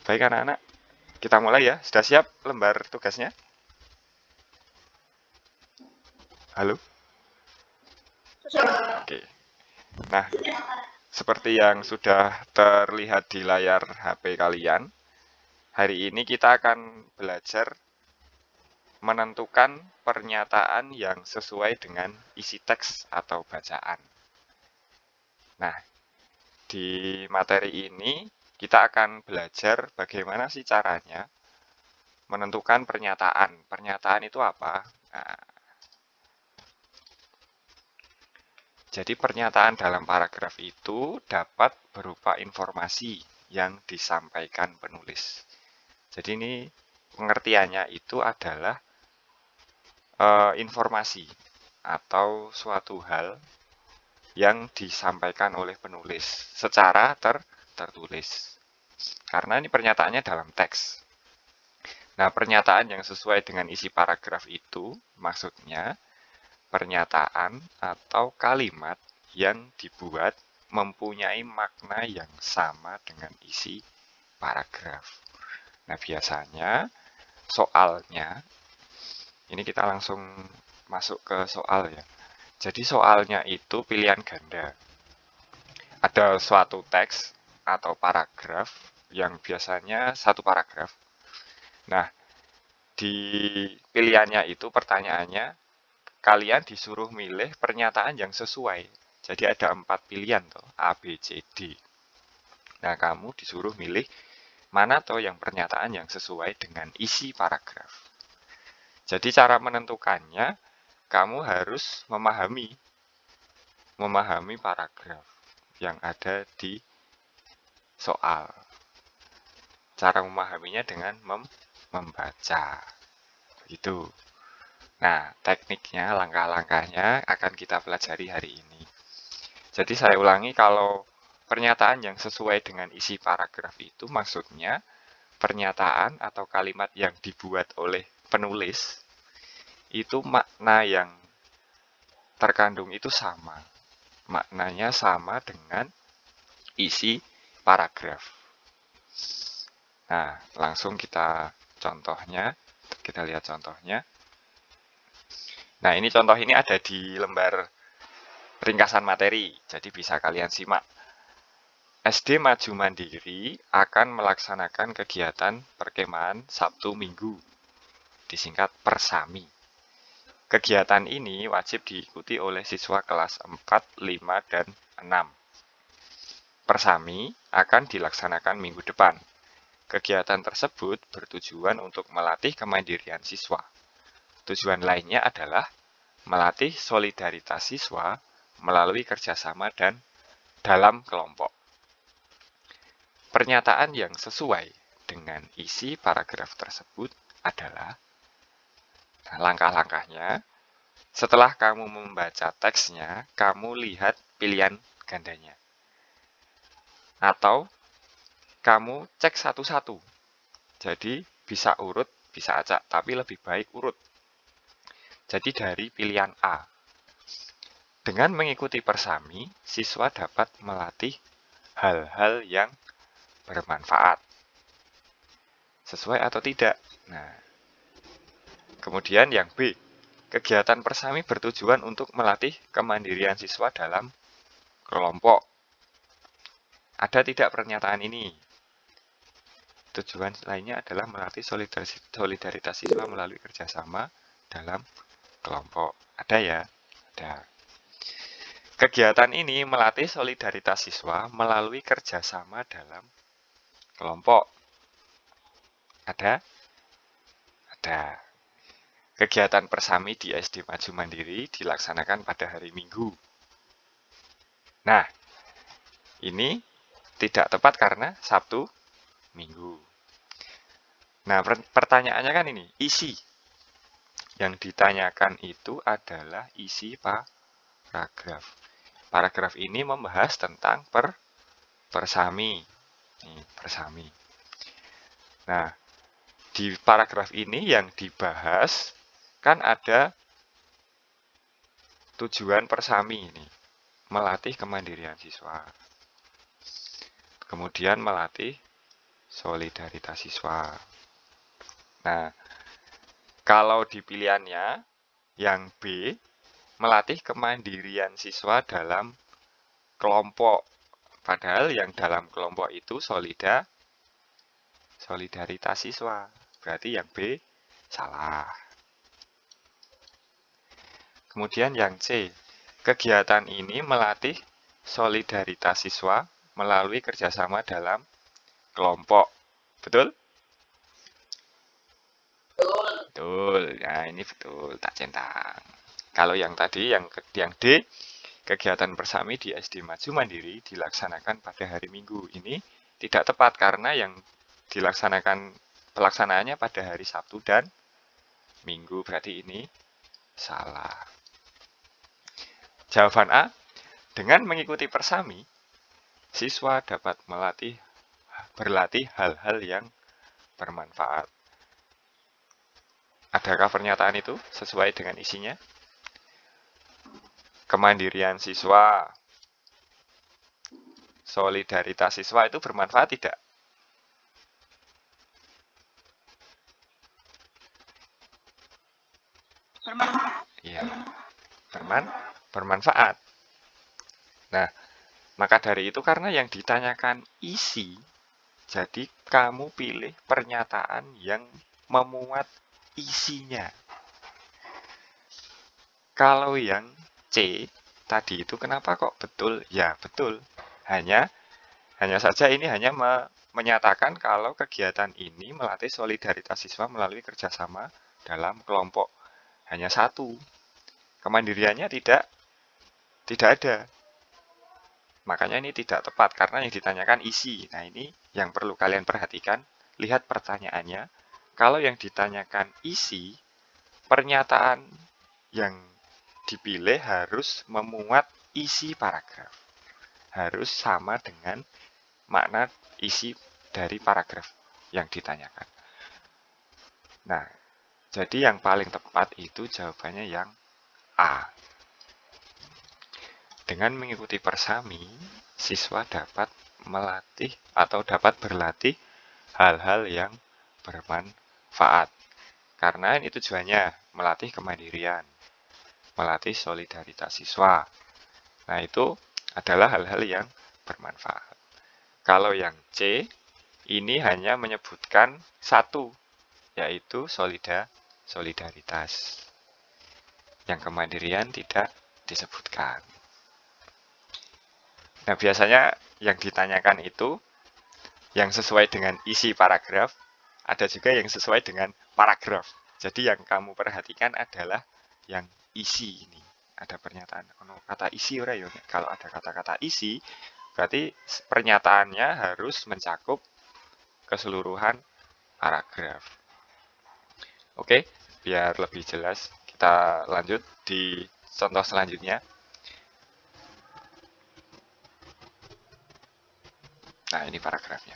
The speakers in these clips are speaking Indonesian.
Baik anak-anak, kita mulai ya. Sudah siap lembar tugasnya? Halo? Oke. Nah, seperti yang sudah terlihat di layar HP kalian, hari ini kita akan belajar menentukan pernyataan yang sesuai dengan isi teks atau bacaan. Nah, di materi ini kita akan belajar bagaimana sih caranya menentukan pernyataan. Pernyataan itu apa? Nah, jadi pernyataan dalam paragraf itu dapat berupa informasi yang disampaikan penulis. Jadi ini pengertiannya itu adalah informasi atau suatu hal yang disampaikan oleh penulis secara tertulis. Karena ini pernyataannya dalam teks. Nah, pernyataan yang sesuai dengan isi paragraf itu maksudnya pernyataan atau kalimat yang dibuat mempunyai makna yang sama dengan isi paragraf. Nah, biasanya soalnya, ini kita langsung masuk ke soal ya. Jadi soalnya itu pilihan ganda. Ada suatu teks atau paragraf yang biasanya satu paragraf. Nah, di pilihannya itu pertanyaannya, kalian disuruh milih pernyataan yang sesuai. Jadi ada 4 pilihan toh, A, B, C, D. Nah, kamu disuruh milih mana toh yang pernyataan yang sesuai dengan isi paragraf. Jadi cara menentukannya, kamu harus memahami paragraf yang ada di soal. Cara memahaminya dengan membaca. Begitu. Nah, tekniknya, langkah-langkahnya akan kita pelajari hari ini. Jadi saya ulangi, kalau pernyataan yang sesuai dengan isi paragraf itu maksudnya pernyataan atau kalimat yang dibuat oleh penulis itu makna yang terkandung itu sama. Maknanya sama dengan isi paragraf. Nah, langsung kita lihat contohnya. Nah, ini contoh ini ada di lembar ringkasan materi, jadi bisa kalian simak. SD Maju Mandiri akan melaksanakan kegiatan perkemahan Sabtu Minggu, disingkat Persami. Kegiatan ini wajib diikuti oleh siswa kelas 4, 5, dan 6. Persami akan dilaksanakan minggu depan. Kegiatan tersebut bertujuan untuk melatih kemandirian siswa. Tujuan lainnya adalah melatih solidaritas siswa melalui kerjasama dan dalam kelompok. Pernyataan yang sesuai dengan isi paragraf tersebut adalah, langkah-langkahnya, setelah kamu membaca teksnya, kamu lihat pilihan gandanya. Atau kamu cek satu-satu. Jadi bisa urut, bisa acak, tapi lebih baik urut. Jadi dari pilihan A. Dengan mengikuti Persami, siswa dapat melatih hal-hal yang bermanfaat. Sesuai atau tidak? Nah, kemudian yang B. Kegiatan Persami bertujuan untuk melatih kemandirian siswa dalam kelompok. Ada tidak pernyataan ini? Tujuan lainnya adalah melatih solidaritas siswa melalui kerjasama dalam kelompok. Ada ya? Ada. Kegiatan ini melatih solidaritas siswa melalui kerjasama dalam kelompok. Ada? Ada. Kegiatan Persami di SD Maju Mandiri dilaksanakan pada hari Minggu. Nah, ini tidak tepat karena Sabtu Minggu. Nah, pertanyaannya kan ini, isi. Yang ditanyakan itu adalah isi paragraf. Paragraf ini membahas tentang Persami. Nih, Persami. Nah, di paragraf ini yang dibahas kan ada tujuan Persami ini, melatih kemandirian siswa. Kemudian melatih solidaritas siswa. Nah, kalau di pilihannya yang B, melatih kemandirian siswa dalam kelompok. Padahal yang dalam kelompok itu solidaritas siswa. Berarti yang B salah. Kemudian yang C, kegiatan ini melatih solidaritas siswa melalui kerjasama dalam kelompok. Betul? Betul. Nah, ini betul, tak centang. Kalau yang tadi, yang D, kegiatan persami di SD Maju Mandiri dilaksanakan pada hari Minggu. Ini tidak tepat karena yang pelaksanaannya pada hari Sabtu dan Minggu. Berarti ini salah. Jawaban A, dengan mengikuti persami, siswa dapat berlatih hal-hal yang bermanfaat. Adakah pernyataan itu sesuai dengan isinya? Kemandirian siswa, solidaritas siswa itu bermanfaat tidak? Bermanfaat. Iya, bermanfaat. Nah, maka dari itu karena yang ditanyakan isi, jadi kamu pilih pernyataan yang memuat isinya. Kalau yang C tadi itu kenapa kok betul? Ya betul. Hanya saja ini hanya menyatakan kalau kegiatan ini melatih solidaritas siswa melalui kerjasama dalam kelompok. Hanya satu. Kemandiriannya tidak ada. Makanya ini tidak tepat karena yang ditanyakan isi. Nah ini yang perlu kalian perhatikan. Lihat pertanyaannya. Kalau yang ditanyakan isi, pernyataan yang dipilih harus memuat isi paragraf. Harus sama dengan makna isi dari paragraf yang ditanyakan. Nah, jadi yang paling tepat itu jawabannya yang A. Dengan mengikuti persami, siswa dapat melatih atau dapat berlatih hal-hal yang bermanfaat. Karena ini tujuannya melatih kemandirian, melatih solidaritas siswa. Nah, itu adalah hal-hal yang bermanfaat. Kalau yang C, ini hanya menyebutkan satu, yaitu solidaritas. Yang kemandirian tidak disebutkan. Nah, biasanya yang ditanyakan itu yang sesuai dengan isi paragraf, ada juga yang sesuai dengan paragraf. Jadi yang kamu perhatikan adalah yang isi ini. Ada pernyataan, kata isi ora ya. Kalau ada kata-kata isi, berarti pernyataannya harus mencakup keseluruhan paragraf. Oke, biar lebih jelas, kita lanjut di contoh selanjutnya. Nah, ini paragrafnya.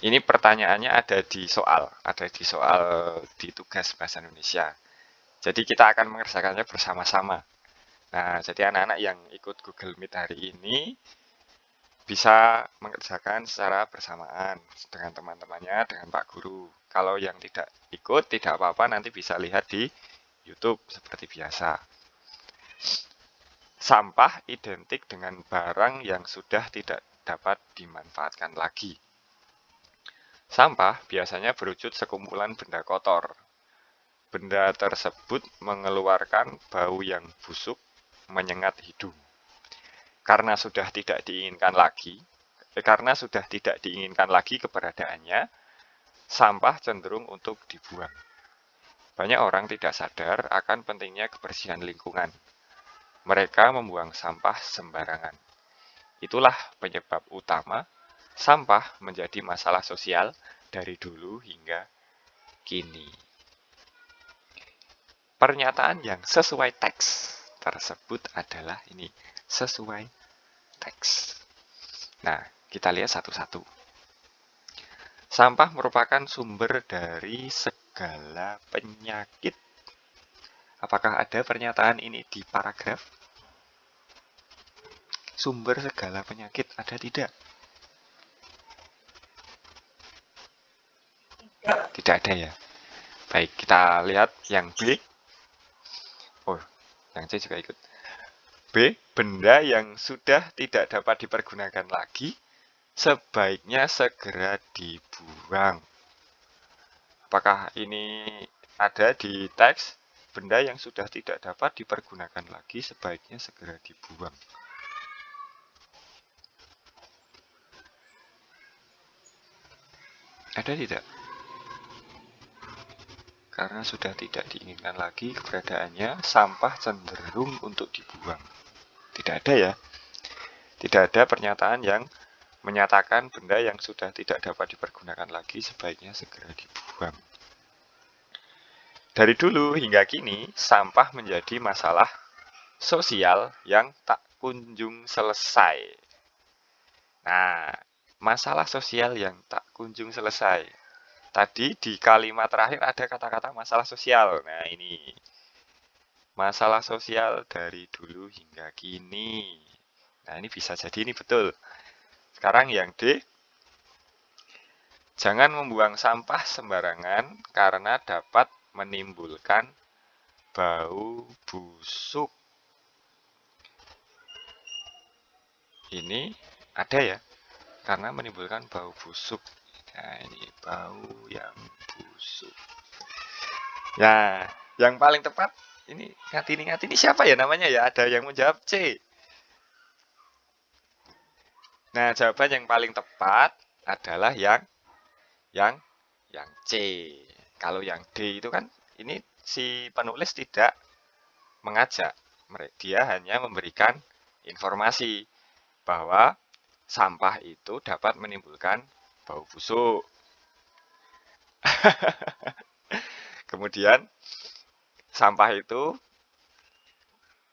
Ini pertanyaannya ada di tugas bahasa Indonesia. Jadi kita akan mengerjakannya bersama-sama. Nah, jadi anak-anak yang ikut Google Meet hari ini bisa mengerjakan secara bersamaan dengan teman-temannya, dengan Pak Guru. Kalau yang tidak ikut, tidak apa-apa, nanti bisa lihat di YouTube seperti biasa. Sampah identik dengan barang yang sudah tidak dapat dimanfaatkan lagi. Sampah biasanya berwujud sekumpulan benda kotor. Benda tersebut mengeluarkan bau yang busuk, menyengat hidung. Karena sudah tidak diinginkan lagi keberadaannya, sampah cenderung untuk dibuang. Banyak orang tidak sadar akan pentingnya kebersihan lingkungan. Mereka membuang sampah sembarangan. Itulah penyebab utama sampah menjadi masalah sosial dari dulu hingga kini. Pernyataan yang sesuai teks tersebut adalah ini, sesuai teks. Nah, kita lihat satu-satu. Sampah merupakan sumber dari segala penyakit. Apakah ada pernyataan ini di paragraf? Sumber segala penyakit ada tidak? Tidak ada ya. Baik, kita lihat yang B. Oh, yang C juga ikut. B, benda yang sudah tidak dapat dipergunakan lagi sebaiknya segera dibuang. Apakah ini ada di teks? Benda yang sudah tidak dapat dipergunakan lagi sebaiknya segera dibuang. Ada tidak? Karena sudah tidak diinginkan lagi keberadaannya, sampah cenderung untuk dibuang. Tidak ada ya. Tidak ada pernyataan yang menyatakan benda yang sudah tidak dapat dipergunakan lagi sebaiknya segera dibuang. Dari dulu hingga kini, sampah menjadi masalah sosial yang tak kunjung selesai. Nah, masalah sosial yang tak kunjung selesai. Tadi di kalimat terakhir ada kata-kata masalah sosial. Nah, ini masalah sosial dari dulu hingga kini. Nah, ini bisa jadi ini betul. Sekarang yang D, jangan membuang sampah sembarangan karena dapat menimbulkan bau busuk. Ini ada ya, karena menimbulkan bau busuk. Nah, ini bau yang busuk. Nah, yang paling tepat ini Ngatini siapa ya namanya ya? Ada yang menjawab C. Nah, jawaban yang paling tepat adalah yang C. Kalau yang D itu kan ini si penulis tidak mengajak, dia hanya memberikan informasi bahwa sampah itu dapat menimbulkan bau busuk. Kemudian sampah itu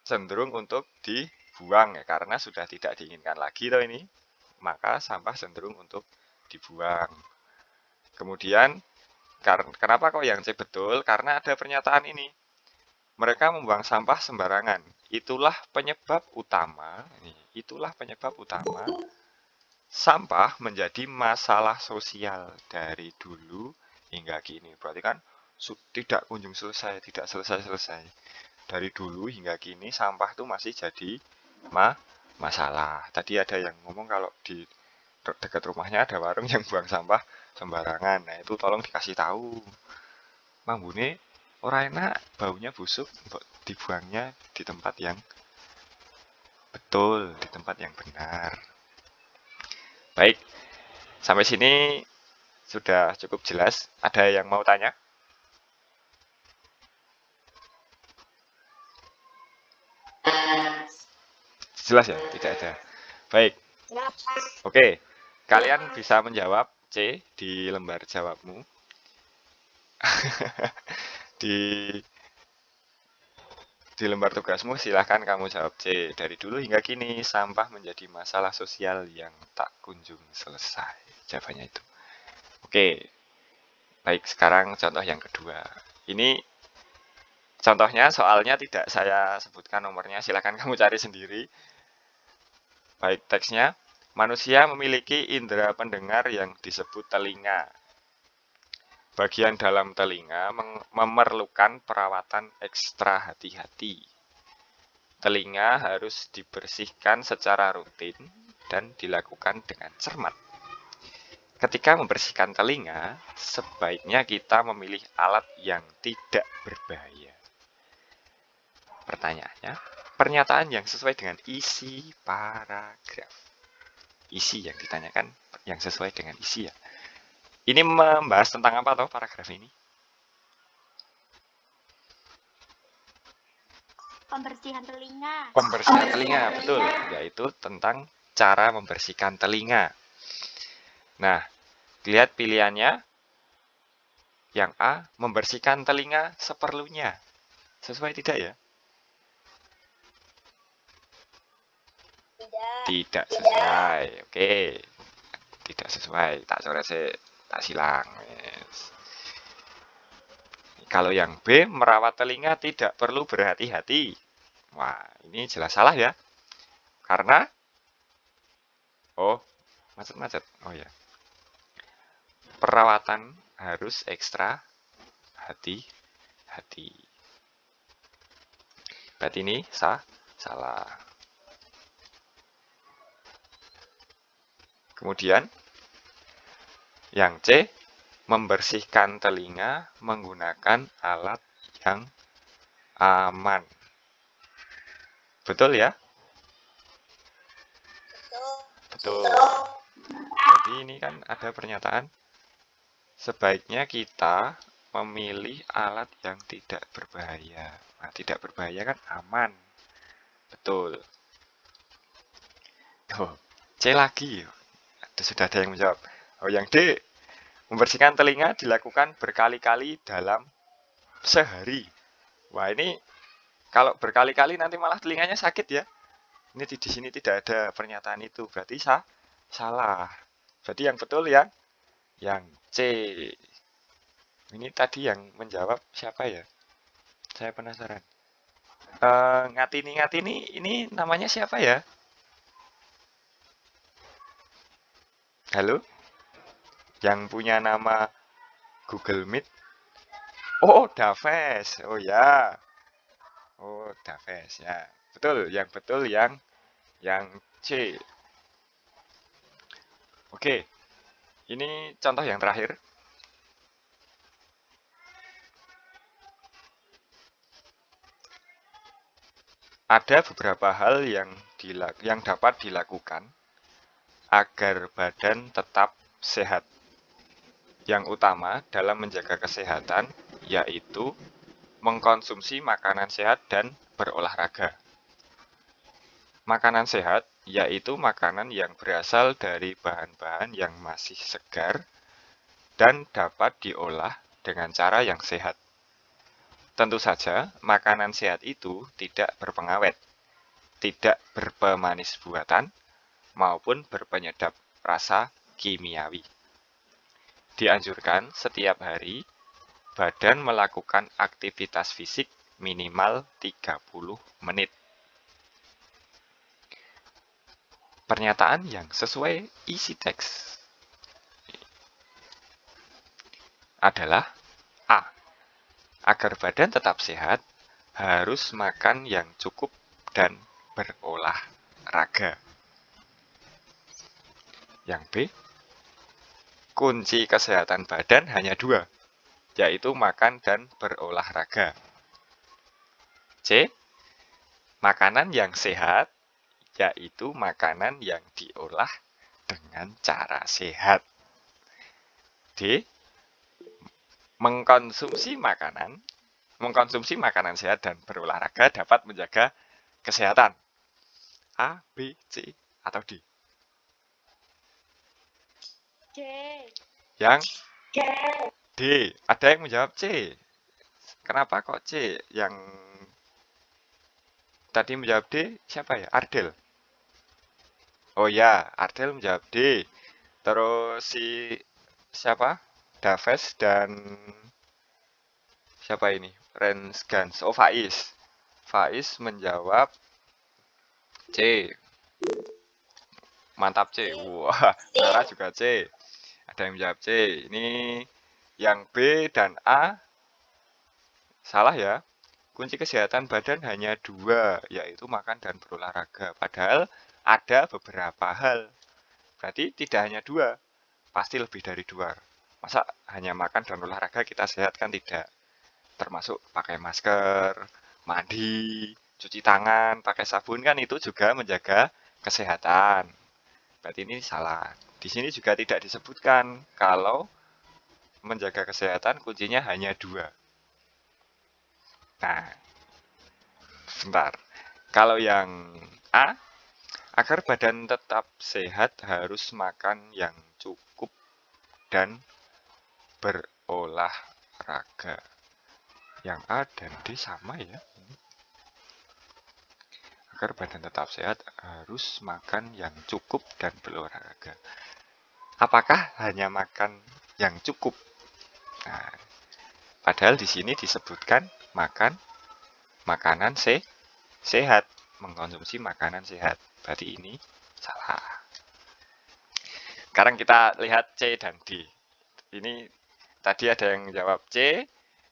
cenderung untuk dibuang ya, karena sudah tidak diinginkan lagi toh ini, maka sampah cenderung untuk dibuang. Kemudian kenapa kok yang C betul? Karena ada pernyataan ini. Mereka membuang sampah sembarangan. Itulah penyebab utama, sampah menjadi masalah sosial dari dulu hingga kini. Berarti kan tidak kunjung selesai, tidak selesai-selesai. Dari dulu hingga kini sampah itu masih jadi masalah. Tadi ada yang ngomong kalau di dekat rumahnya ada warung yang buang sampah sembarangan. Nah, itu tolong dikasih tahu. Mambune ora enak, baunya busuk, dibuangnya di tempat yang betul, di tempat yang benar. Baik, sampai sini sudah cukup jelas. Ada yang mau tanya? Jelas ya? Tidak ada. Baik. Oke, kalian bisa menjawab C di lembar jawabmu. di lembar tugasmu silahkan kamu jawab C. Dari dulu hingga kini sampah menjadi masalah sosial yang tak kunjung selesai. Jawabannya itu. Oke. Baik, sekarang contoh yang kedua. Ini contohnya soalnya tidak saya sebutkan nomornya, silahkan kamu cari sendiri. Baik, teksnya. Manusia memiliki indera pendengar yang disebut telinga. Bagian dalam telinga memerlukan perawatan ekstra hati-hati. Telinga harus dibersihkan secara rutin dan dilakukan dengan cermat. Ketika membersihkan telinga, sebaiknya kita memilih alat yang tidak berbahaya. Pertanyaannya, pernyataan yang sesuai dengan isi paragraf. Isi yang ditanyakan yang sesuai dengan isi ya. Ini membahas tentang apa toh paragraf ini? Pembersihan telinga. Pembersihan telinga, betul. Yaitu tentang cara membersihkan telinga. Nah, lihat pilihannya. Yang A, membersihkan telinga seperlunya. Sesuai tidak ya? Tidak sesuai. Oke. Tidak sesuai. Tak silang. Yes. Kalau yang B, merawat telinga tidak perlu berhati-hati. Wah, ini jelas salah ya. Karena macet-macet. Oh ya. Perawatan harus ekstra hati-hati. Berarti ini salah. Kemudian yang C, membersihkan telinga menggunakan alat yang aman. Betul ya? Betul. Jadi ini kan ada pernyataan, sebaiknya kita memilih alat yang tidak berbahaya. Nah, tidak berbahaya kan aman. Betul. Oh, C lagi. Sudah ada yang menjawab. Oh, yang D, membersihkan telinga dilakukan berkali-kali dalam sehari. Wah, ini kalau berkali-kali nanti malah telinganya sakit ya. Ini di sini tidak ada pernyataan itu, berarti salah. Berarti yang betul yang C. Ini tadi yang menjawab siapa ya? Saya penasaran. Ngatini ini namanya siapa ya? Halo? Yang punya nama Google Meet? Oh, Daves. Oh ya. Oh, Daves ya. Betul, yang betul yang C. Oke. Ini contoh yang terakhir. Ada beberapa hal yang dapat dilakukan agar badan tetap sehat. Yang utama dalam menjaga kesehatan yaitu mengkonsumsi makanan sehat dan berolahraga. Makanan sehat yaitu makanan yang berasal dari bahan-bahan yang masih segar dan dapat diolah dengan cara yang sehat. Tentu saja, makanan sehat itu tidak berpengawet, tidak berpemanis buatan, maupun berpenyedap rasa kimiawi. Dianjurkan setiap hari, badan melakukan aktivitas fisik minimal 30 menit. Pernyataan yang sesuai isi teks adalah A. Agar badan tetap sehat, harus makan yang cukup dan berolahraga. Yang B. Kunci kesehatan badan hanya 2, yaitu makan dan berolahraga. C. Makanan yang sehat, yaitu makanan yang diolah dengan cara sehat. D. Mengkonsumsi makanan sehat dan berolahraga dapat menjaga kesehatan. A, B, C, atau D? D. Yang D. Ada yang menjawab C. Kenapa kok C? Yang tadi menjawab D siapa ya? Ardel. Oh ya, Ardel menjawab D. Terus si siapa? Daves dan siapa ini? Rensgans. Oh, Faiz. Faiz menjawab C. Mantap C. Wah, Sarah juga C. Ada yang menjawab C. Ini yang B dan A salah ya. Kunci kesehatan badan hanya 2, yaitu makan dan berolahraga. Padahal ada beberapa hal. Berarti tidak hanya 2, pasti lebih dari 2. Masa hanya makan dan olahraga kita sehat kan tidak. Termasuk pakai masker, mandi, cuci tangan, pakai sabun kan itu juga menjaga kesehatan. Berarti ini salah. Di sini juga tidak disebutkan kalau menjaga kesehatan kuncinya hanya 2. Nah, sebentar. Kalau yang A, agar badan tetap sehat harus makan yang cukup dan berolahraga. Yang A dan D sama ya. Agar badan tetap sehat harus makan yang cukup dan berolahraga. Apakah hanya makan yang cukup? Nah, padahal di sini disebutkan makan makanan sehat, mengkonsumsi makanan sehat. Berarti ini salah. Sekarang kita lihat C dan D. Ini Tadi ada yang menjawab C,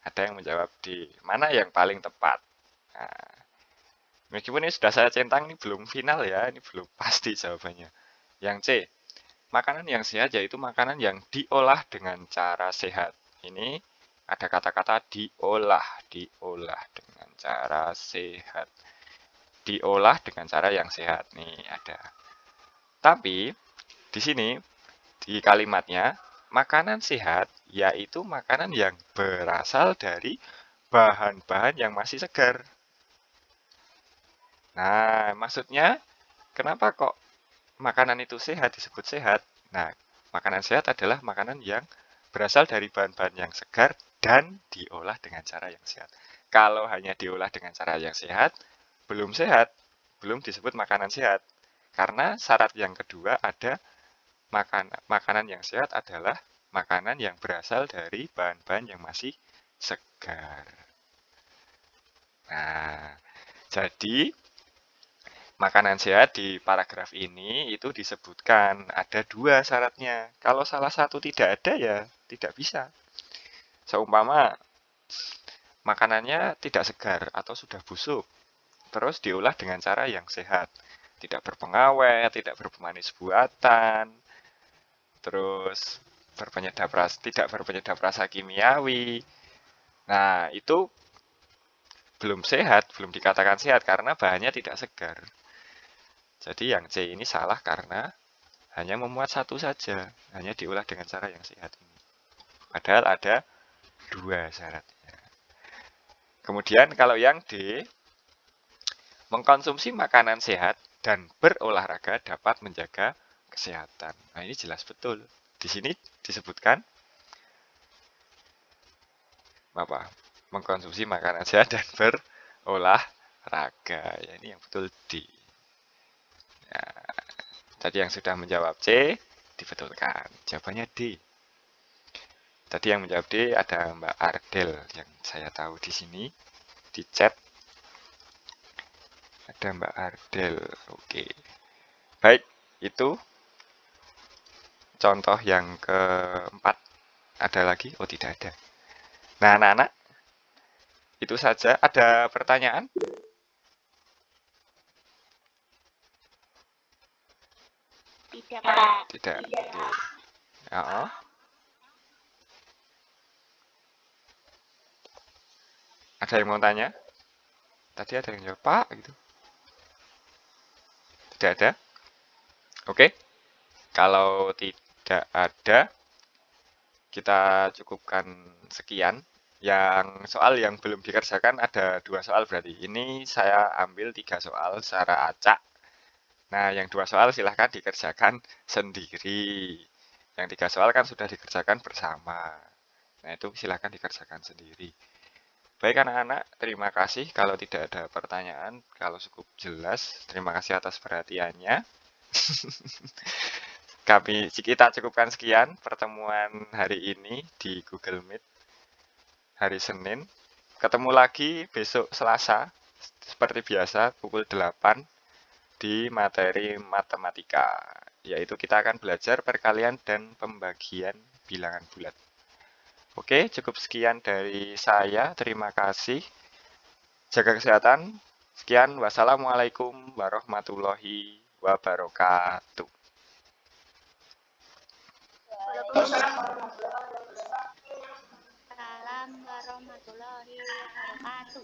ada yang menjawab D. Mana yang paling tepat? Nah, meskipun ini sudah saya centang, ini belum final ya, ini belum pasti jawabannya. Yang C, makanan yang sehat yaitu makanan yang diolah dengan cara sehat. Ini ada kata-kata diolah dengan cara sehat. Diolah dengan cara yang sehat. Nih ada. Tapi di sini di kalimatnya makanan sehat yaitu makanan yang berasal dari bahan-bahan yang masih segar. Nah, maksudnya kenapa kok makanan itu sehat disebut sehat? Nah, makanan sehat adalah makanan yang berasal dari bahan-bahan yang segar dan diolah dengan cara yang sehat. Kalau hanya diolah dengan cara yang sehat, belum sehat, belum disebut makanan sehat. Karena syarat yang kedua ada makanan yang sehat adalah makanan yang berasal dari bahan-bahan yang masih segar. Nah, jadi makanan sehat di paragraf ini itu disebutkan ada dua syaratnya. Kalau salah satu tidak ada ya tidak bisa. Seumpama makanannya tidak segar atau sudah busuk, terus diolah dengan cara yang sehat. Tidak berpengawet, tidak berpemanis buatan, terus tidak berpenyedap rasa kimiawi. Nah, itu belum sehat, belum dikatakan sehat karena bahannya tidak segar. Jadi yang C ini salah karena hanya memuat satu saja, hanya diolah dengan cara yang sehat ini. Padahal ada dua syaratnya. Kemudian kalau yang D, mengkonsumsi makanan sehat dan berolahraga dapat menjaga kesehatan. Nah, ini jelas betul. Di sini disebutkan apa? Mengkonsumsi makanan sehat dan berolahraga. Ya, ini yang betul D. Nah, tadi yang sudah menjawab C, dibetulkan. Jawabannya D. Tadi yang menjawab D ada Mbak Ardel yang saya tahu di sini di chat. Ada Mbak Ardel. Oke. Baik, itu contoh yang keempat. Ada lagi? Oh, tidak ada. Nah, anak-anak, itu saja. Ada pertanyaan? Tidak, Pak. Tidak. Oke. Ya. Ada yang mau tanya? Tadi ada yang jawab, Pak, gitu. Tidak ada? Oke. Kalau tidak ada, kita cukupkan sekian. Yang soal yang belum dikerjakan ada 2 soal berarti. Ini saya ambil 3 soal secara acak. Nah, yang 2 soal silahkan dikerjakan sendiri. Yang 3 soal kan sudah dikerjakan bersama. Nah, itu silahkan dikerjakan sendiri. Baik anak-anak, terima kasih. Kalau tidak ada pertanyaan, kalau cukup jelas, terima kasih atas perhatiannya. Kita cukupkan sekian pertemuan hari ini di Google Meet hari Senin. Ketemu lagi besok Selasa, seperti biasa, pukul 8 di materi matematika. Yaitu kita akan belajar perkalian dan pembagian bilangan bulat. Oke, cukup sekian dari saya. Terima kasih. Jaga kesehatan. Sekian, wassalamualaikum warahmatullahi wabarakatuh. Waalaikumsalam warahmatullahi wabarakatuh.